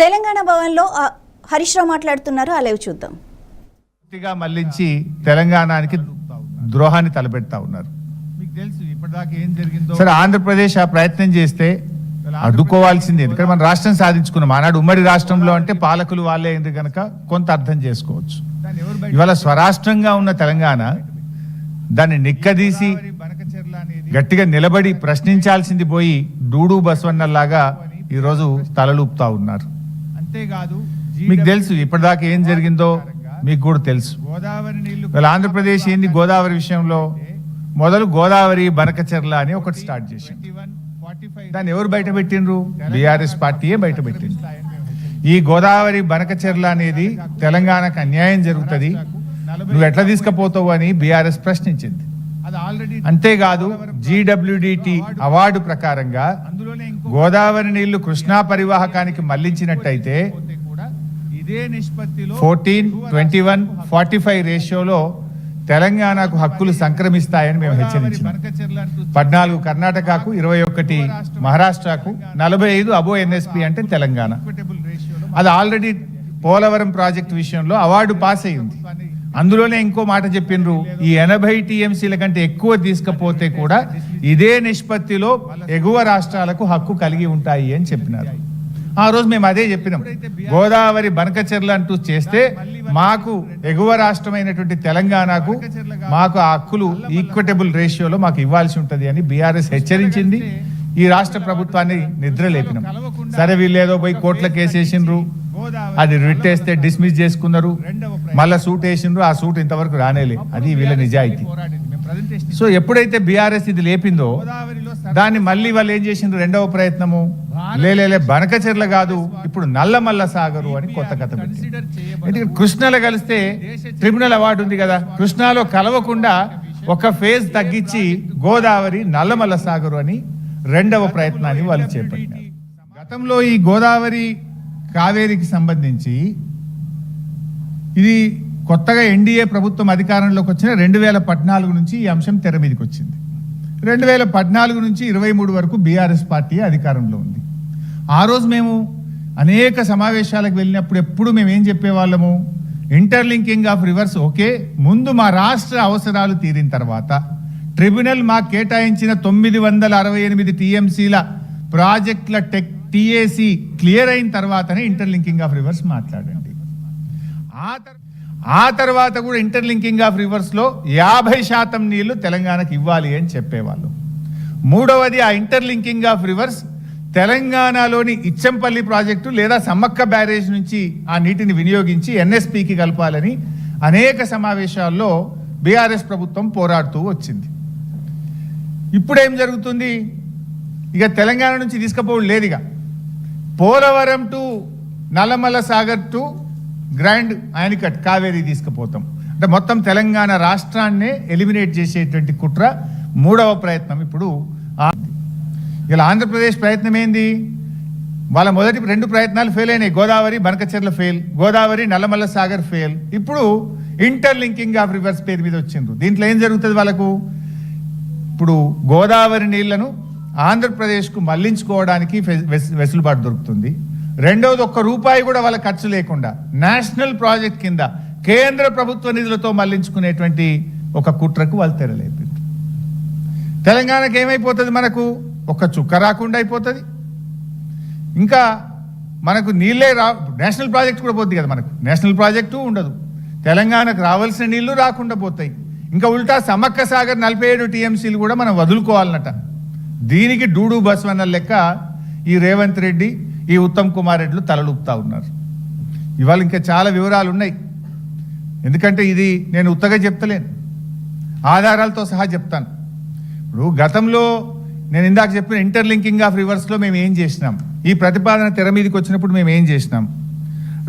తెలంగాణ భవన్లో హరీష్ రావు మాట్లాడుతున్నారు. అలాగే చూద్దాం. పూర్తిగా మళ్లించి తెలంగాణకి ద్రోహాన్ని తలపెడతా ఉన్నారు. మీకు తెలుసు ఇప్పటిదాకా ఏం జరిగిందో. సరే, ఆంధ్రప్రదేశ్ ఆ ప్రయత్నం చేస్తే అడ్డుకోవాల్సింది. ఎందుకంటే మనం రాష్ట్రం సాధించుకున్నాం. ఆనాడు ఉమ్మడి రాష్ట్రంలో అంటే పాలకులు వాళ్ళే అయింది కనుక కొంత అర్థం చేసుకోవచ్చు. ఇవాళ స్వరాష్ట్రంగా ఉన్న తెలంగాణ దాన్ని నిక్కదీసి గట్టిగా నిలబడి ప్రశ్నించాల్సింది పోయి డూడు బసవన్నలాగా ఈరోజు తలలూపుతా ఉన్నారు. అంతేకాదు, మీకు తెలుసు ఇప్పటిదాకా ఏం జరిగిందో మీకు కూడా తెలుసు. ఆంధ్రప్రదేశ్ ఏంది గోదావరి విషయంలో మొదలు గోదావరి బనకచెర్ల అని ఒకటి స్టార్ట్ చేసింది. దాన్ని ఎవరు బయట పెట్టిండ్రు? బీఆర్ఎస్ పార్టీయే బయట పెట్టింది. ఈ గోదావరి బనకచెర్ల అనేది తెలంగాణకు అన్యాయం జరుగుతుంది, నువ్వు ఎట్లా తీసుకుపోతావు అని బీఆర్ఎస్ ప్రశ్నించింది. అంతేకాదు, GWDT అవార్డు ప్రకారంగా గోదావరి నీళ్లు కృష్ణా పరివాహకానికి మళ్లించినట్టయితే 14:21:45 రేషియోలో తెలంగాణకు హక్కులు సంక్రమిస్తాయని మేము హెచ్చరించాం. 14 కర్ణాటకకు, 21 మహారాష్ట్రకు, 45 అబో NSP అంటే తెలంగాణ. అది ఆల్రెడీ పోలవరం ప్రాజెక్టు విషయంలో అవార్డు పాస్ అయింది. అందులోనే ఇంకో మాట చెప్పిండ్రు, ఈ 80 TMCల కంటే ఎక్కువ తీసుకపోతే కూడా ఇదే నిష్పత్తిలో ఎగువ రాష్ట్రాలకు హక్కు కలిగి ఉంటాయి అని చెప్పినారు. ఆ రోజు మేము అదే చెప్పినాం. గోదావరి బనకచెర్ల అంటూ చేస్తే మాకు ఎగువ రాష్ట్రమైనటువంటి తెలంగాణకు మాకు ఆ హక్కులు ఈక్విటబుల్ రేషియోలో మాకు ఇవ్వాల్సి ఉంటుంది అని బీఆర్ఎస్ హెచ్చరించింది. ఈ రాష్ట్ర ప్రభుత్వాన్ని నిద్రలేపినాం. సరే, వీళ్ళేదో పోయి కోర్టుల కేసేసిండ్రు, అది రిట్ వేస్తే డిస్మిస్ చేసుకున్నారు, మళ్ళా సూట్ వేసిండ్రు, ఆ సూట్ ఇంతవరకు రానేలే. అది వీళ్ళ నిజాయితీ. సో ఎప్పుడైతే బీఆర్ఎస్ ఇది లేపిందో దాన్ని మళ్ళీ వాళ్ళు ఏం చేసిండ్రు, రెండవ ప్రయత్నము లేలే బనకచెర్ల కాదు, ఇప్పుడు నల్లమల్ల సాగరు అని కొత్త కథ పెట్టింది. ఎందుకంటే కృష్ణలో కలిస్తే ట్రిబ్యునల్ అవార్డు ఉంది కదా, కృష్ణాలో కలవకుండా ఒక ఫేజ్ తగ్గించి గోదావరి నల్లమల్ల సాగరు అని రెండవ ప్రయత్నాన్ని వాళ్ళు చేపట్టారు. గతంలో ఈ గోదావరి కావేరికి సంబంధించి ఇది కొత్తగా ఎన్డీఏ ప్రభుత్వం అధికారంలోకి వచ్చిన 2014 నుంచి ఈ అంశం తెర మీదకి వచ్చింది. 2014 నుంచి 23 వరకు బీఆర్ఎస్ పార్టీ అధికారంలో ఉంది. ఆ రోజు మేము అనేక సమావేశాలకు వెళ్ళినప్పుడు ఎప్పుడు మేము ఏం చెప్పేవాళ్ళము, ఇంటర్లింకింగ్ ఆఫ్ రివర్స్ ఓకే, ముందు మా రాష్ట్ర అవసరాలు తీరిన తర్వాత ట్రిబ్యునల్ మాకు కేటాయించిన 968 TMCల ప్రాజెక్టుల TAC క్లియర్ అయిన తర్వాతనే ఇంటర్లింకింగ్ ఆఫ్ రివర్స్ మాట్లాడండి. ఆ తర్వాత కూడా ఇంటర్లింకింగ్ ఆఫ్ రివర్స్ లో 50% నీళ్లు తెలంగాణకు ఇవ్వాలి అని చెప్పేవాళ్ళు. మూడవది, ఆ ఇంటర్లింకింగ్ ఆఫ్ రివర్స్ తెలంగాణలోని ఇచ్చంపల్లి ప్రాజెక్టు లేదా సమ్మక్క బ్యారేజ్ నుంచి ఆ నీటిని వినియోగించి NSPకి కలపాలని అనేక సమావేశాల్లో బీఆర్ఎస్ ప్రభుత్వం పోరాడుతూ వచ్చింది. ఇప్పుడేం జరుగుతుంది, ఇక తెలంగాణ నుంచి తీసుకుపోవడం లేదు. ఇక Polavaram to Nallamalla Sagar to grand anicut Kaveri తీసుకుపోతాం అంటే మొత్తం తెలంగాణ రాష్ట్రాన్నే ఎలిమినేట్ చేసేటువంటి కుట్ర మూడవ ప్రయత్నం. ఇప్పుడు ఇలా ఆంధ్రప్రదేశ్ ప్రయత్నం ఏంది, వాళ్ళ మొదటి 2 ప్రయత్నాలు ఫెయిల్ అయినాయి. Godavari Banakacherla fail, Godavari Nallamalla Sagar fail. ఇప్పుడు ఇంటర్లింకింగ్ ఆఫ్ రివర్స్ పేరు మీద వచ్చిండ్రు. దీంట్లో ఏం జరుగుతుంది, వాళ్ళకు ఇప్పుడు గోదావరి నీళ్లను ఆంధ్రప్రదేశ్కు మళ్లించుకోవడానికి వెసులుబాటు దొరుకుతుంది. రెండవది, ₹1 కూడా వాళ్ళ ఖర్చు లేకుండా నేషనల్ ప్రాజెక్ట్ కింద కేంద్ర ప్రభుత్వ నిధులతో మళ్లించుకునేటువంటి ఒక కుట్రకు వాళ్ళు తెరలేపారు. తెలంగాణకు ఏమైపోతుంది, మనకు ఒక చుక్క రాకుండా అయిపోతుంది. ఇంకా మనకు నీళ్ళే నేషనల్ ప్రాజెక్ట్ కూడా పోతుంది కదా, మనకు నేషనల్ ప్రాజెక్టు ఉండదు, తెలంగాణకు రావాల్సిన నీళ్లు రాకుండా పోతాయి. ఇంకా ఉల్టా సమ్మక్క సాగర్ 47 TMCలు కూడా మనం వదులుకోవాలన్నట. దీనికి డూడు బసవన్న లెక్క ఈ రేవంత్ రెడ్డి, ఈ ఉత్తమ్ కుమార్ రెడ్డిలు తలలుపుతా ఉన్నారు. ఇవాళ ఇంకా చాలా వివరాలు ఉన్నాయి, ఎందుకంటే ఇది నేను ఉత్తగా చెప్తలేను, ఆధారాలతో సహా చెప్తాను. ఇప్పుడు గతంలో నేను ఇందాక చెప్పిన ఇంటర్లింకింగ్ ఆఫ్ రివర్స్లో మేము ఏం చేసినాం, ఈ ప్రతిపాదన తెర మీదకి వచ్చినప్పుడు మేము ఏం చేసినాం,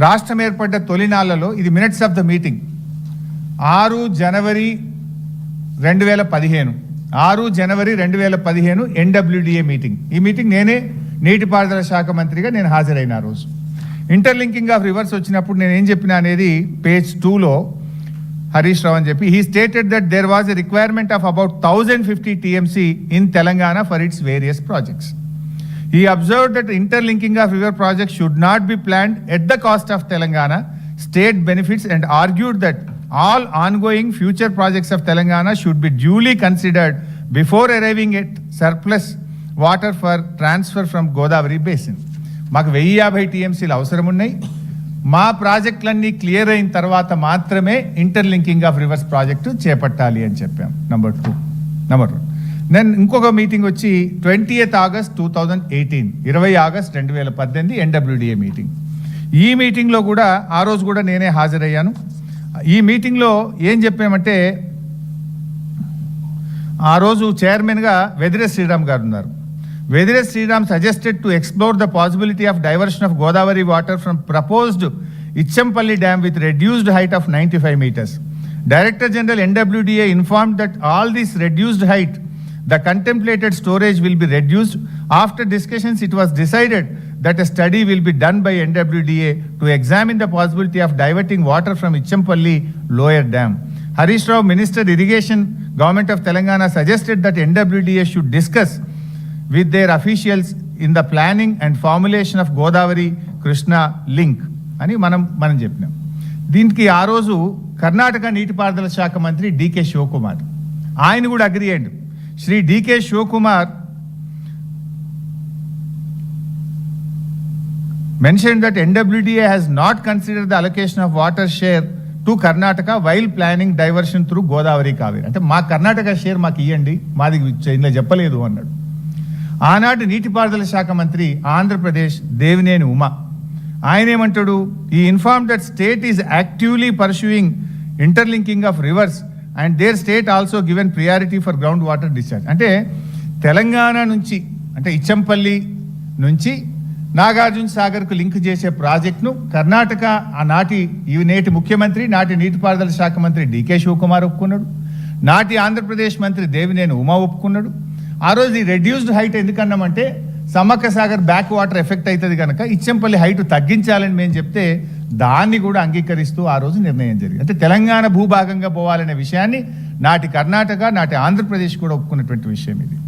రాష్ట్రం ఏర్పడ్డ తొలినాళ్లలో ఇది minutes of the meeting 6 January 2015 NWDA meeting. ఈ మీటింగ్ నేనే నీటిపారుదల శాఖ మంత్రిగా నేను హాజరైన ఆ రోజు. ఇంటర్లింకింగ్ ఆఫ్ రివర్స్ వచ్చినప్పుడు నేను ఏం చెప్పినా అనేది పేజ్ 2లో హరీష్ రావు అని చెప్పి, he stated that there was a requirement of about 1050 TMC in Telangana for its various projects. He observed that interlinking of river projects should not be planned at the cost of Telangana state benefits and argued that all ongoing future projects of Telangana should be duly considered before arriving at surplus water for transfer from Godavari basin. మాకు 1050 టీఎంసీలు అవసరం ఉన్నాయి. మా ప్రాజెక్టులన్నీ clear అయిన తర్వాత మాత్రమే interlinking of reverse project చేపట్టాలి అని చెప్పాం. నెంబర్ 2. నేను ఇంకొక మీటింగ్ వచ్చి 20th August 2018, 20 August 2018 NWDA meeting. ఈ మీటింగ్లో కూడా ఆ రోజు కూడా నేనే హాజరయ్యాను. ఈ మీటింగ్లో ఏం చెప్పామంటే, ఆ రోజు చైర్మన్గా వెదిరే శ్రీరామ్ గారు ఉన్నారు. Vedire Sriram suggested to explore the possibility of diversion of Godavari water from proposed Ichampalli dam with reduced height of 95 meters. Director General NWDA informed that all this reduced height, the contemplated storage will be reduced. After discussions, it was decided that a study will be done by NWDA to examine the possibility of diverting water from Ichampalli lower dam. Harish Rao, Minister Irrigation, Government of Telangana, suggested that NWDA should discuss with their officials in the planning and formulation of Godavari Krishna link అని మనం చెప్పినాం. దీనికి ఆ రోజు కర్ణాటక నీటిపారుదల శాఖ మంత్రి decay Shivakumar ఆయన కూడా అగ్రి అయ్యాడు. Shri DK Shivakumar mentioned that NWDA has not considered the allocation of water share to Karnataka while planning diversion through Godavari Kaveri. అంటే మా కర్ణాటక షేర్ మాకు ఇవ్వండి, మాది ఇలా చెప్పలేదు అన్నాడు. ఆనాటి నీటిపారుదల శాఖ మంత్రి ఆంధ్రప్రదేశ్ దేవినేని ఉమా ఆయన ఏమంటాడు, ఈ inform that state is actively pursuing interlinking of rivers and their state also given priority for ground water discharge. అంటే తెలంగాణ నుంచి, అంటే ఇచ్చంపల్లి నుంచి నాగార్జున సాగర్కు లింక్ చేసే ప్రాజెక్టును కర్ణాటక నేటి ముఖ్యమంత్రి, నాటి నీటిపారుదల శాఖ మంత్రి డికే శివకుమార్ ఒప్పుకున్నాడు. నాటి ఆంధ్రప్రదేశ్ మంత్రి దేవినేని ఉమా ఒప్పుకున్నాడు. ఆ రోజు ఈ రెడ్యూస్డ్ హైట్ ఎందుకన్నామంటే Sammakka Sagar back water effect అవుతుంది కనుక ఇచ్చంపల్లి హైట్ తగ్గించాలని మేము చెప్తే దాన్ని కూడా అంగీకరిస్తూ ఆ రోజు నిర్ణయం జరిగింది. అంటే తెలంగాణ భూభాగంగా పోవాలనే విషయాన్ని నాటి కర్ణాటక, నాటి ఆంధ్రప్రదేశ్ కూడా ఒప్పుకున్నటువంటి విషయం ఇది.